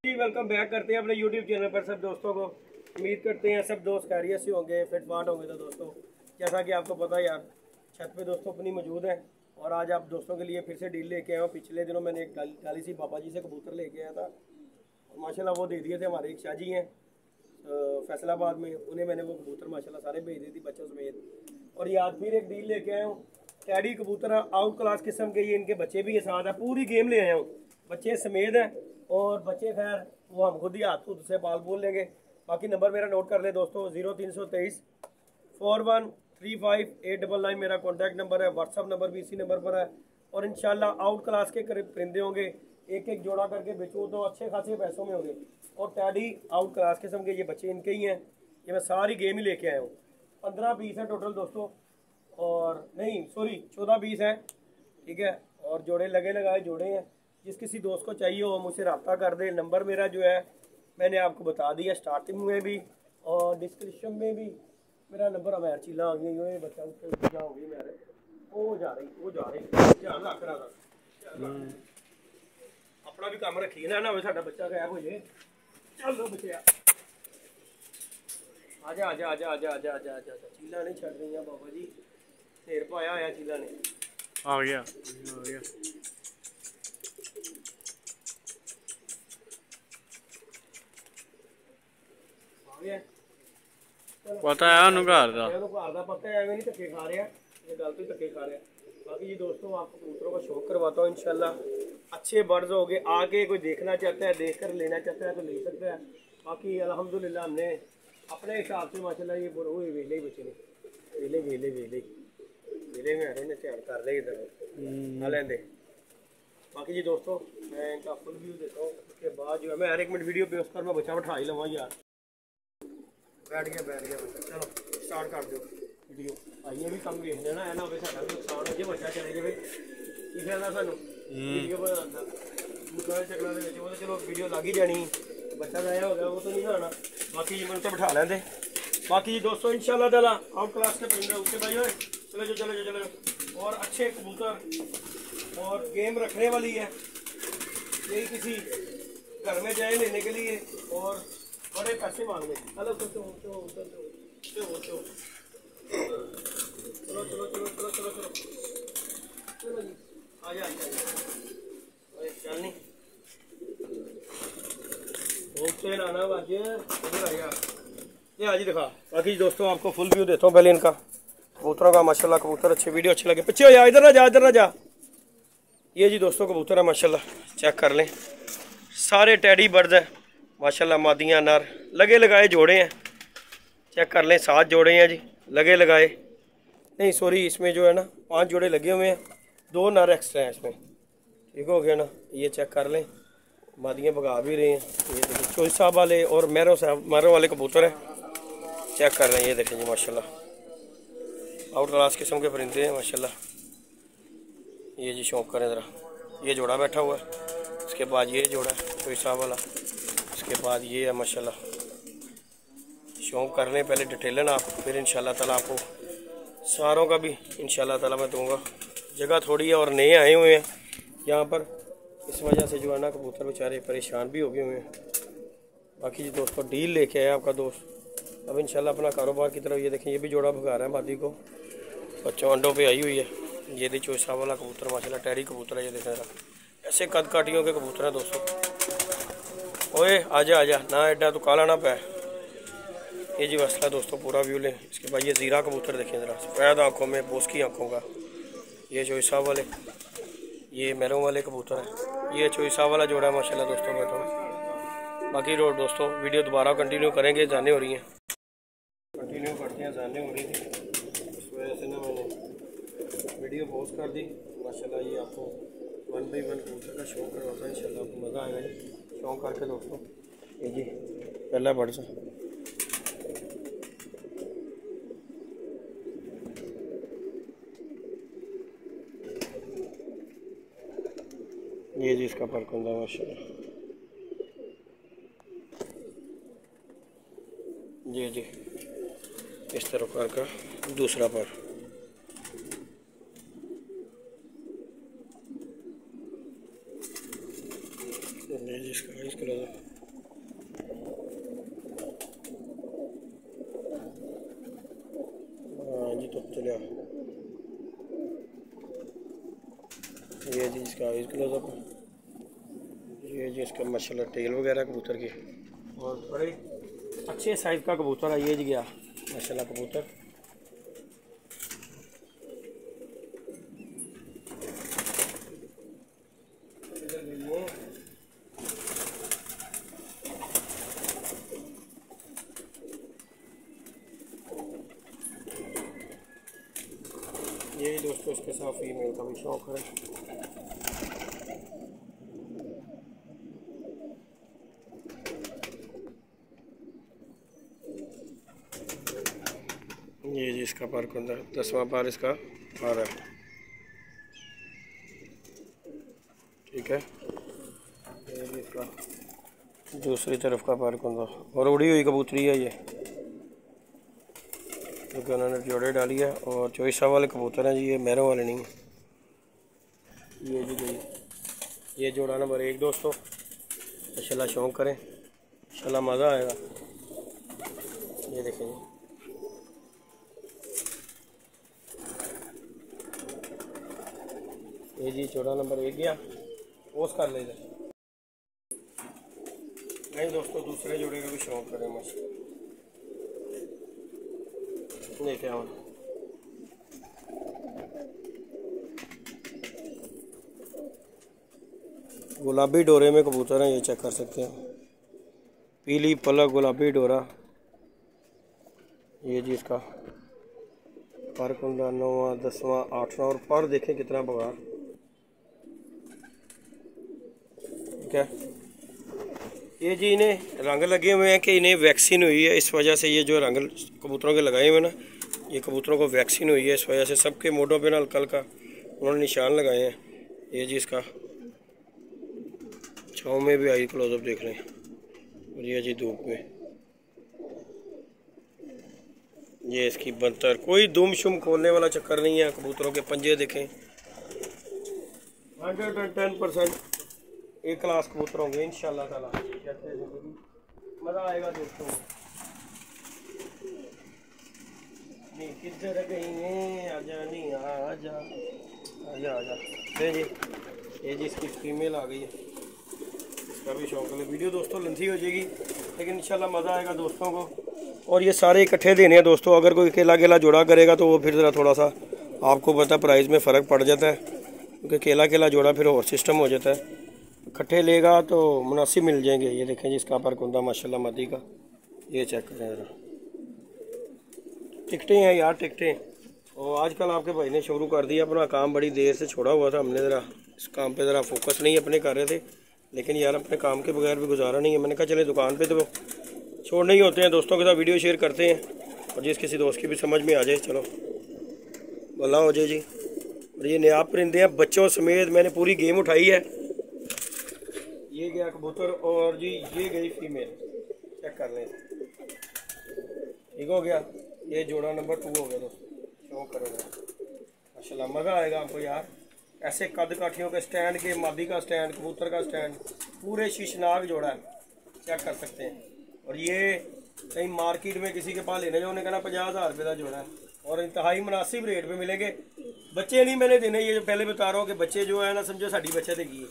जी welcome back करते हैं अपने यूट्यूब चैनल पर सब दोस्तों को। उम्मीद करते हैं सब दोस्त खैरियत से होंगे, फिट फाट होंगे। तो दोस्तों जैसा कि आपको पता है यार, छत पे दोस्तों अपनी मौजूद है और आज आप दोस्तों के लिए फिर से डील लेके आया हूँ। पिछले दिनों मैंने एक काली सी पापा जी से कबूतर लेके आया था और माशाल्लाह वो दे दिए थे। हमारे एक शाह जी हैं फैसलाबाद में, उन्हें मैंने वो कबूतर माशाल्लाह सारे भेज दिए थी बच्चों समेत। और ये आज फिर एक डील लेके आया हूँ। टैडी कबूतर आउट क्लास किस्म के, ये इनके बच्चे भी ये साथ है, पूरी गेम ले आया हूँ, बच्चे समेत हैं। और बच्चे खैर वो हम खुद ही हाथ खुद से पाल बोल लेंगे। बाकी नंबर मेरा नोट कर ले दोस्तों, 0323 4135 899 मेरा कॉन्टैक्ट नंबर है। व्हाट्सअप नंबर भी इसी नंबर पर है। और इंशाल्लाह आउट क्लास के करीब परिंदे होंगे, एक एक जोड़ा करके बेचूँ तो अच्छे खासे पैसों में होंगे। और टैडी आउट क्लास किस्म के ये बच्चे इनके ही हैं। ये मैं सारी गेम ही लेके आया हूँ। 15 पीस है टोटल दोस्तों, और नहीं सॉरी 14 पीस है, ठीक है। और जोड़े लगे लगाए जोड़े हैं। जिस किसी दोस्त को चाहिए हो मुझसे रब्ता कर दे। नंबर मेरा जो है मैंने आपको बता दिया स्टार्टिंग में भी और डिस्क्रिप्शन में भी। मेरा नंबर हमारे चीला आ गई ये बच्चा हो गई मेरे वो जा रही ध्यान रख रहा था। अपना भी काम रखिए ना साडा बच्चा गायब हो जाए। चलो बच्चे आजा आजा आजा आजा आजा आजा आजा चीला नहीं छड़ रही बाबा जी, ढेर पाया आया चीला ने। आ गया पता है घर का पता है, एवं नहीं धक्के खा रहा, ये गल तो धक्के खा रहा। बाकी जी दोस्तों आपको कबूतरों का शौक करवाता हूँ इंशाल्लाह। अच्छे बर्ड्स हो गए, आके कोई देखना चाहता है, देख कर लेना चाहता है तो ले सकता है। बाकी अल्हम्दुलिल्लाह हमने अपने हिसाब से माशाल्लाह ये हुए वेले ही बचे ने, वेले वेले वेले वेले में हरे ने ध्यान कर ले इधर आ लेंदे। बाकी जी दोस्तों मैं इनका फुल व्यू देता हूँ, उसके बाद जो है मैं हर एक मिनट वीडियो पे उस पर मैं बच्चा बैठा ही लवा यार। बैठ गया बच्चा, चलो स्टार्ट कर दो वीडियो। आइए भी कम देख लेना है ना, साਡਾ भी नुकसान हो जाए, बच्चा चले जाए की फायदा सानू वीडियो बनाने का। मुकाल चकना दे वो तो चलो वीडियो लग ही जानी, बच्चा गाया हो गया वो तो नहीं ना आना। बाकी जी मैंने तो बैठा लेंदे। बाकी जी दोस्तों इंशाल्लाह ताला आउट क्लास के परिंदे उसके भाई हो चलो जो चलो जो चलो। और अच्छे कबूतर और गेम रखने वाली है, यही किसी घर में जाए लेने के लिए और बड़े पैसे मांगे। हेलो चलो चलो चलो चलो चलो चलो चलो चलो चलो चलो जी आ जा चल नहीं ओके ना बाजी इधर आ गया ये आज ही दिखा। बाकी दोस्तों आपको फुल व्यू देता हूँ पहले इनका कबूतरों का। माशाल्लाह कबूतर अच्छे, वीडियो अच्छे लगे पीछे हो जा, इधर ना जा इधर ना जा। ये जी दोस्तों कबूतर है माशाल्लाह, चेक कर लें, सारे टैडी बर्ड है माशाल्लाह, मादियाँ नर लगे लगाए जोड़े हैं, चेक कर लें। 7 जोड़े हैं जी लगे लगाए, नहीं सॉरी इसमें जो है ना 5 जोड़े लगे हुए हैं, 2 नर एक्स्ट्रा हैं इसमें, ठीक हो गया ना। ये चेक कर लें, मादियाँ भगा भी रहे हैं। ये देखिए चोई साहब वाले और मैरों वाले कबूतर हैं, चेक कर लें। ये देखें जी माशाल्लाह आउट क्लास किस्म के परिंदे हैं माशाल्लाह। ये जी शौक करें ज़रा, ये जोड़ा बैठा हुआ है, इसके बाद ये जोड़ा है चोई साहब वाला, इसके बाद ये है माशाल्लाह। शौक कर लें पहले डिटेलन आप, फिर इंशाल्लाह ताला आपको सारों का भी इंशाल्लाह ताला मैं दूंगा। जगह थोड़ी है और नए आए हुए हैं यहाँ पर, इस वजह से जो है ना कबूतर बेचारे परेशान भी हो गए हुए हैं। बाकी जी दोस्तों डील लेके आया आपका दोस्त अब इंशाल्लाह अपना कारोबार की तरफ। ये देखें ये भी जोड़ा भगा रहा है मादी को, बच्चों अंडों पे आई हुई है। ये दी चोसा वाला कबूतर माशाल्लाह टैडी कबूतर है, ये देखें ज़रा ऐसे कद काटियों के कबूतर हैं दोस्तों। ओए आजा आजा ना एडा तो काला ना पै। ये जी मसला दोस्तों पूरा व्यू लें। इसके बाद ये ज़ीरा कबूतर देखें ज़रा, सफ़ेद आँखों में बोस की आँखों का, ये चोई साहब वाले, ये मैरों वाले कबूतर है, ये चोई साहब वाला जोड़ा है माशाल्लाह दोस्तों बैठा। बाकी रोड दोस्तों वीडियो दोबारा कंटिन्यू करेंगे, जाने हो रही हैं कंटिन्यू करते हैं, जाने हो रही थी इस वजह से ना मैंने वीडियो पोस्ट कर दी माशाल्लाह। ये आपको 1 बाई 1 कबूतर का शौक करवाता है इंशाल्लाह, आपको मज़ा आएगा जी शौक करके दोस्तों। ये जी पहला बर्ड सा ये जी इसका पर कुंदा माशाल्लाह। जी जी इस तरह का दूसरा पर जिसका वाइज क्लोजअप। ये जी इसका माशाल्लाह टेल वगैरह कबूतर की, और बड़े अच्छे साइज़ का कबूतर है ये जी गया माशाल्लाह कबूतर। यही दोस्तों इसके साथ फीमेल का भी शौक है। ये जी इसका पार कुंदा 10वां पार इसका आ रहा है। ठीक है, ये जी इसका दूसरी तरफ का पार कुंदा, और उड़ी हुई कबूतरी है ये, क्योंकि उन्होंने जोड़े डाली है। और चौसा वाले कबूतर हैं जी, ये मैरों वाले नहीं। ये जी गई ये जोड़ा नंबर 1 दोस्तों। माशाल्लाह शौक़ करें, इंशाल्लाह मज़ा आएगा। ये देखें जी, ये जी जोड़ा नंबर 1 गया, पोस्ट कर ले इधर। नहीं दोस्तों, दूसरे जोड़े का भी शौक़ करें माशाल्लाह। देखे और गुलाबी डोरे में कबूतर हैं, ये चेक कर सकते हैं। पीली पलक गुलाबी डोरा। ये जी इसका पर कुंदा 9वां 10वां 8वां, और पर देखें कितना बगार। ठीक है, ये जी इन्हें रंग लगे हुए हैं कि इन्हें वैक्सीन हुई है, इस वजह से ये जो रंग कबूतरों के लगाए हुए ना, ये कबूतरों को वैक्सीन हुई है, इस वजह से सबके मोटों पे ना हल्का हल्का उन्होंने निशान लगाए हैं। ये जी इसका छाँव में भी आई क्लोजअप देख लें, और ये जी धूप में। ये इसकी बंतर, कोई दुम शुम खोलने वाला चक्कर नहीं है। कबूतरों के पंजे देखें, 110% एक क्लास कबूतर होंगे इंशाल्लाह ताला। मज़ा आएगा दोस्तों। नहीं किधर गई ने, आजा नहीं आजा आजा आजा। जी ये जी इसकी फीमेल आ गई है, इसका भी शौक है। वीडियो दोस्तों लेंथी हो जाएगी, लेकिन इंशाल्लाह मज़ा आएगा दोस्तों को। और ये सारे इकट्ठे देने हैं दोस्तों। अगर कोई अकेला अकेला जोड़ा करेगा तो वो फिर ज़रा थोड़ा सा आपको पता प्राइस में फ़र्क पड़ जाता है, क्योंकि अकेला अकेला जोड़ा फिर और सिस्टम हो जाता है। इकट्ठे लेगा तो मुनासिब मिल जाएंगे। ये देखें जिसका पर कुंदा माशाल्लाह मादी का, ये चेक करें ज़रा। टिकटें हैं यार, टिकटें। और आजकल आपके भाई ने शुरू कर दिया अपना काम, बड़ी देर से छोड़ा हुआ था हमने, ज़रा इस काम पे ज़रा फोकस नहीं अपने कर रहे थे, लेकिन यार अपने काम के बगैर भी गुजारा नहीं है। मैंने कहा चले दुकान पे तो छोड़ने ही होते हैं, दोस्तों के साथ वीडियो शेयर करते हैं, और जिस किसी दोस्त की भी समझ में आ जाए चलो भला हो जाए जी। और ये नया परिंदे हैं बच्चों समेत, मैंने पूरी गेम उठाई है। ये गया कबूतर, और जी ये गई फीमेल, चेक कर लें। ठीक हो गया, ये जोड़ा नंबर 2 हो गया दोस्तों। शौक करेगा माशाल्लाह, मज़ा आएगा आपको यार। ऐसे कद काठियों के स्टैंड के, मादी का स्टैंड, कबूतर का स्टैंड, पूरे शीशनाक जोड़ा है, चेक कर सकते हैं। और ये कहीं मार्केट में किसी के पास लेने जाओ, उन्हें कहना 50,000 रुपये का जोड़ा है, और इंतहाई मुनासिब रेट पे मिलेंगे। बच्चे नहीं मैंने देने, ये जो पहले बता रहा हूँ कि बच्चे जो है ना, समझो साड़ी बच्चे देगी।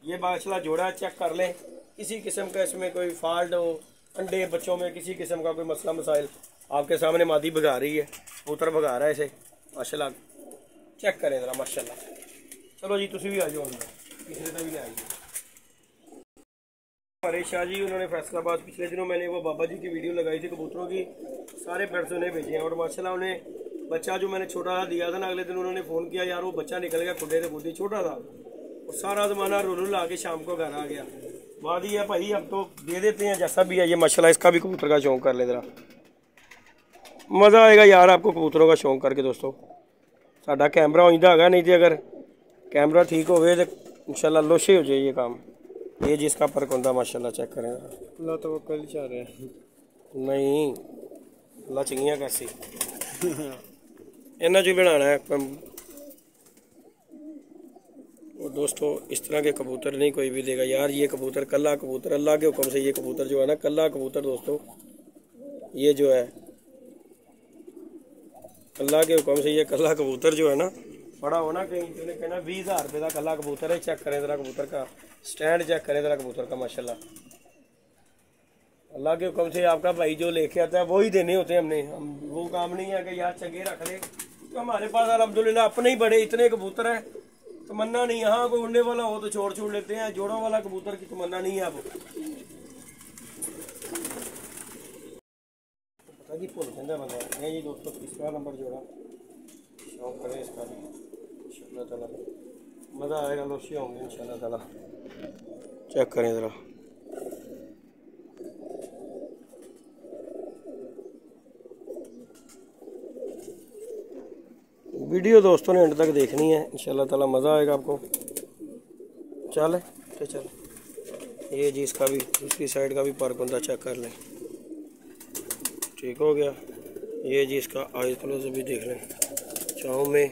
ये माशाल्लाह जोड़ा चेक कर लें, किसी किस्म का इसमें कोई फॉल्ट हो, अंडे बच्चों में किसी किस्म का कोई मसला मसाइल, आपके सामने मादी भगा रही है, कबूतर भगा रहा है इसे, माशाल्लाह चेक करें ज़रा माशाल्लाह। चलो जी तुसी भी आ जाओ अंदर, किसी तरह भी ले आइए। हमारे शाह जी उन्होंने फैसलाबाद, पिछले दिनों मैंने वो बाबा जी की वीडियो लगाई थी कबूतरों की, सारे पैट्स उन्हें भेजे हैं। और माशाल्लाह उन्हें बच्चा जो मैंने छोटा सा दिया था ना, अगले दिन उन्होंने फ़ोन किया, यार वो बच्चा निकल गया खुदे से खुद ही, छोटा था, और सारा ज़माना रोल आके शाम को घर आ गया। बात ही है भाई, अब तो दे देते हैं जैसा भी है। ये माशाल्लाह इसका भी कबूतर का शौक़ कर ले ज़रा, मज़ा आएगा यार आपको कबूतरों का शौक़ करके दोस्तों। साडा कैमरा होंदा है, नहीं तो अगर कैमरा ठीक हो तो इंशाल्लाह लोशे हो जाए ये काम। ये जिसका पर कुंदा माशाल्लाह चेक करें अल्लाह तो कल चाह रहे हैं नहीं अल्लाह चंगियां कैसी इन्ना जो बनाना है। और दोस्तों इस तरह के कबूतर नहीं कोई भी देगा यार। ये कबूतर कल्ला कबूतर, अल्लाह के हुक्म से ये कबूतर जो है ना, कल्ला कबूतर दोस्तों, ये जो है अल्लाह के हुक्म से ये कल्ला कबूतर जो है ना बड़ा हो ना कहीं तो उन्हें कहना 20,000 रुपये का कला कबूतर है। चेक करें ज़रा कबूतर का स्टैंड, चेक करें ज़रा कबूतर का माशाल्लाह। अल्लाह के हुक्म से आपका भाई जो लेके आता है वो ही देने होते हैं हमने। हम वो काम नहीं है कि यार चंगे रख ले, तो हमारे पास अल्हम्दुलिल्लाह अपने ही बड़े इतने कबूतर हैं, तमन्ना नहीं। यहाँ कोई उड़ने वाला हो तो छोड़ लेते हैं, जोड़ों वाला कबूतर की तमन्ना नहीं है। अब पता जी भूल कहता बंदा नहीं जी दोस्तों, तीसरा नंबर जोड़ा शौक करें इसका भी इंशाअल्लाह ताला मज़ा आएगा, लोशी होंगे इंशाअल्लाह ताला। चेक करें ज़रा, वीडियो दोस्तों ने एंड तक देखनी है इंशाअल्लाह ताला, मज़ा आएगा आपको। चल तो चल, ये जी इसका भी दूसरी साइड का भी परकुंदा चेक कर लें। ठीक हो गया। ये जी इसका आई क्लोज भी देख लें, छाँव में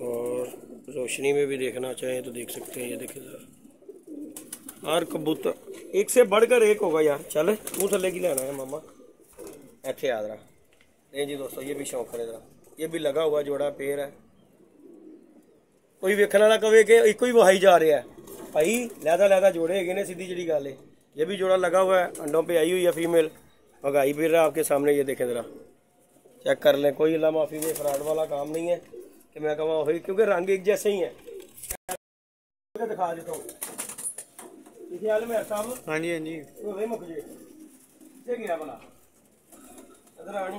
और रोशनी में भी देखना चाहें तो देख सकते हैं। ये देखें ज़रा, हर कबूतर एक से बढ़कर एक होगा यार। चल मुँह थले की लेना है मामा, ऐसे याद रहा। नहीं जी दोस्तों, ये भी शौक करे ज़रा, ये भी लगा हुआ जोड़ा पेड़ है। कोई वेखने वाला कहे कि एक ही वहाई जा रहा है, भाई लैदा जोड़े है ने, सीधी जी गल है। ये भी जोड़ा लगा हुआ है, अंडों पे आई हुई है फीमेल, भगाई फिर रहा है आपके सामने। ये देखें ज़रा, चेक कर लें, कोई अल्लाह माफ़ी में फ्रॉड वाला काम नहीं है कि मैं कहूँ वही, क्योंकि रंग एक जैसे ही है। दिखा देता हूँ इस हाल में साहब। हाँ जी, हाँ जी। वही मुख जी कितने गया भला, इधर आनी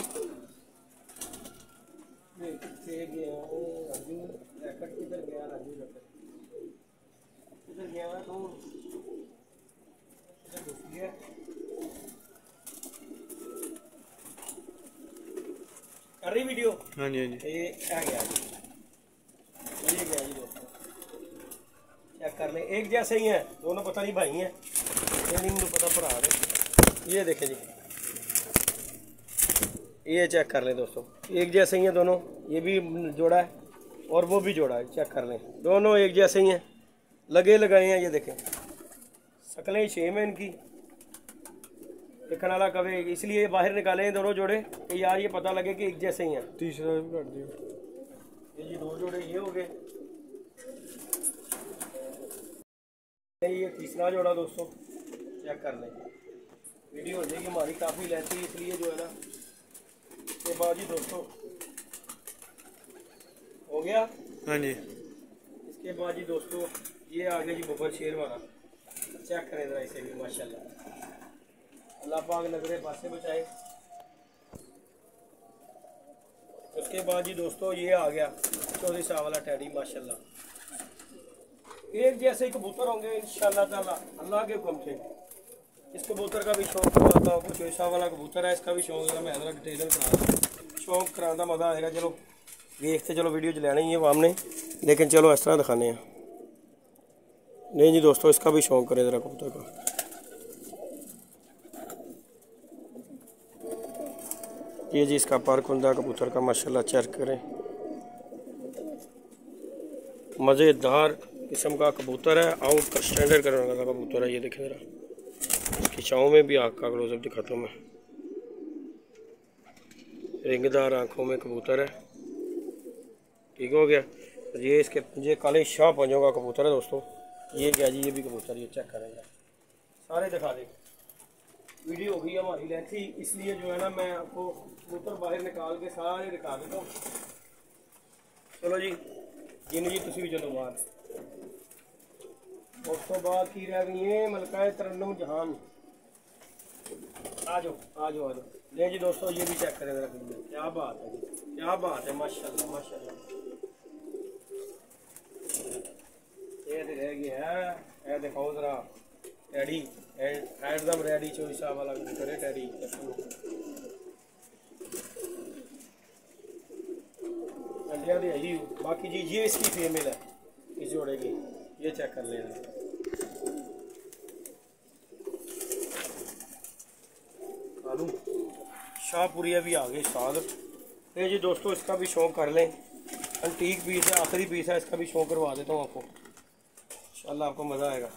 कितने गया राजू, रैकेट किधर गया राजू, रैकेट किधर गया तो इधर घुस गया। कर रही वीडियो? हाँ जी, हाँ जी। ये आ गया, ये गया जी दोस्तों, चेक कर लें। एक जैसे ही हैं दोनों, पता नहीं भाई हैं नहीं तो पता भरा है। ये देखें जी, ये चेक कर लें दोस्तों, एक जैसे ही हैं दोनों। ये भी जोड़ा है और वो भी जोड़ा है, चेक कर लें, दोनों एक जैसे ही हैं, लगे लगाए हैं। ये देखें शक्लें सेम है इनकी, देखने वाला कवे इसलिए बाहर निकाले हैं दोनों जोड़े कि यार ये पता लगे कि एक जैसे ही हैं। तीसरा भी कर दिया। ये जी दो जोड़े ये हो गए, ये तीसरा जोड़ा दोस्तों, चेक कर लें। वीडियो हो जाएगी हमारी काफ़ी लेंथी, इसलिए जो है ना के बाद जी दोस्तों हो गया। हाँ जी। इसके बाद जी दोस्तों ये आ गया जी बबर शेर वाला, चेक करें ज़रा इसे भी माशाल्लाह, अल्लाह पाक नजरे पासे बचाए। उसके बाद जी दोस्तों ये आ गया 24 साल वाला टैडी माशाल्लाह। एक जैसे ही कबूतर होंगे इंशाअल्लाह ताला अल्लाह के हुक्म से। इस कबूतर का भी शौक करवाता हूँ, 24 साल वाला कबूतर है, इसका भी शौक है। मैं ज़रा डिटेल करा शौक कराने का मज़ा आएगा। चलो देखते, चलो वीडियो च लेना ही है वो हमने, लेकिन चलो इस तरह दिखाने हैं। नहीं जी दोस्तों, इसका भी शौक करें ज़रा कबूतर का। ये जी इसका परकुंदा कबूतर का माशाल्लाह, चेक करें, मज़ेदार किस्म का कबूतर है, आउट का स्टैंडर्ड करने वाला कबूतर है। ये देखें ज़रा, इसकी छाँव में भी आँख का क्लोजअप दिखाता हूँ मैं। रिंगदार आँखों में कबूतर है, ठीक हो गया। ये इसके ये काले शाह पंजों का कबूतर है दोस्तों। ये क्या जी, ये भी कबूतर, ये चेक करेंगे, सारे दिखा दें। वीडियो होगी हमारी लेंथी, इसलिए जो है ना मैं आपको कबूतर बाहर निकाल के सारे दिखा देता हूँ। चलो जी जिन जी तुम भी चलो बाहर। उस तो बाद की रह गई है मलका तरन्नुम जहान। आ जाओ आ जाओ आ जाओ। ले जी दोस्तों, ये भी चेक करें जरा, क्या बात है जी, क्या बात है, माशाल्लाह माशाल्लाह। ये रह गया है, ये दिखाओ जरा टैडी, एकदम रेडी 24 साल वाला कबूतर है टैडी। अंडिया दे आई, बाकी जी ये इसकी फीमेल है इस जोड़े की, ये चेक कर लेना। आलू शाहपुरिया भी आ गए साथ। ये जी दोस्तों, इसका भी शौक कर लें, अंटीक पीस है, आखिरी पीस है, इसका भी शौक करवा देता हूँ आपको, इंशाल्लाह आपको मज़ा आएगा।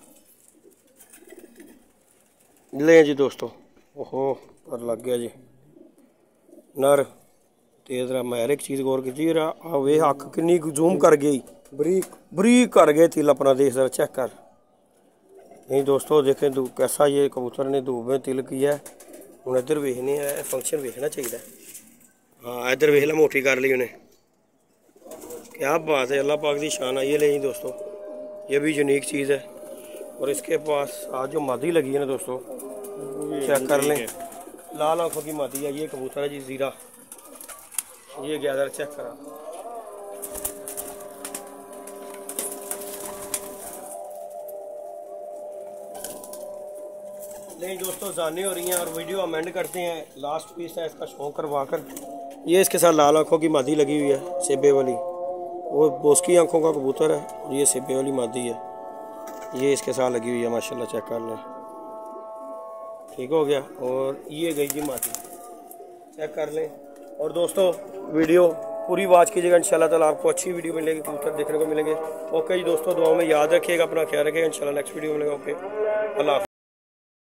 ले जी दोस्तों, ओहो पर लग गया जी नर, ਤੇ जरा मैं एक चीज़ गौर की वे अख किन्नी जूम कर गई बरीक कर गए तिल अपना देख जरा चेक कर। नहीं दोस्तों देखें कैसा ये कबूतर ने धूप में तिल किया है। हूँ इधर वेखने फंक्शन वेखना चाहिए। हाँ इधर वेख ला मोटी कर ली उन्हें, क्या बात है, अल्लाह पाक की शान आई है। ले दोस्तों ये भी यूनिक चीज़ है। और इसके पास आज जो मादी लगी है ना दोस्तों चेक कर लें, लाल आंखों की मादी है। ये कबूतर है जी ज़ीरा, ये गया चेक करा। नहीं दोस्तों जाने हो रही हैं और वीडियो अमेंड करते हैं। लास्ट पीस है इसका शौक करवा कर। ये इसके साथ लाल आंखों की मादी लगी हुई है सेबे वाली, वो बोस्की आंखों का कबूतर है और ये सेबे वाली मादी है, ये इसके साथ लगी हुई है माशाल्लाह चेक कर लें। ठीक हो गया। और ये गई जी मादी, चेक कर लें। और दोस्तों वीडियो पूरी वॉच कीजिएगा, इंशाल्लाह ताला आपको अच्छी वीडियो मिलेगी, कबूतर देखने को मिलेंगे। ओके जी दोस्तों, दुआओं में याद रखिएगा, अपना ख्याल रखिएगा। इंशाल्लाह नेक्स्ट वीडियो मिलेगा। ओके अल्लाह।